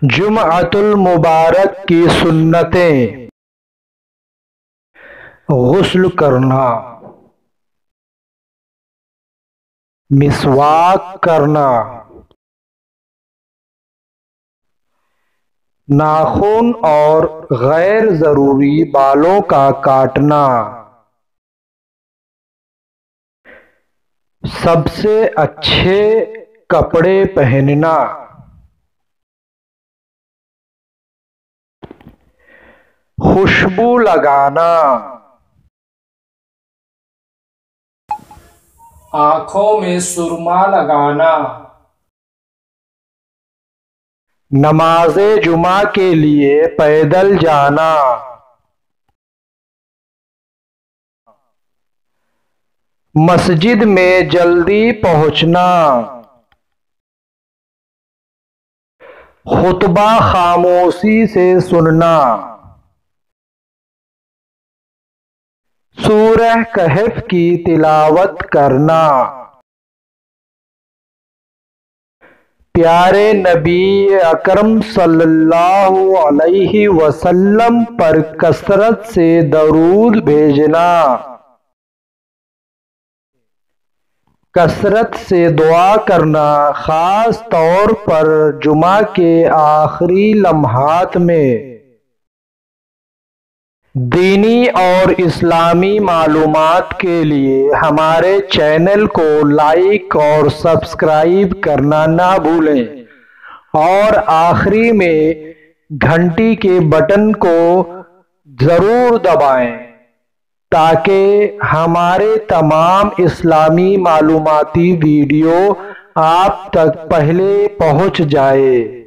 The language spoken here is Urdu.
جمعۃ المبارک کی سنتیں: غسل کرنا، مسواک کرنا، ناخن اور غیر ضروری بالوں کا کاٹنا، سب سے اچھے کپڑے پہننا، خوشبو لگانا، آنکھوں میں سرما لگانا، نماز جمعہ کے لیے پیدل جانا، مسجد میں جلدی پہنچنا، خطبہ خاموشی سے سننا، سورہ کہف کی تلاوت کرنا، پیارے نبی اکرم صلی اللہ علیہ وسلم پر کثرت سے درود بھیجنا، کثرت سے دعا کرنا، خاص طور پر جمعہ کے آخری لمحات میں۔ دینی اور اسلامی معلومات کے لیے ہمارے چینل کو لائک اور سبسکرائب کرنا نہ بھولیں، اور آخری میں گھنٹی کے بٹن کو ضرور دبائیں تاکہ ہمارے تمام اسلامی معلوماتی ویڈیو آپ تک پہلے پہنچ جائے۔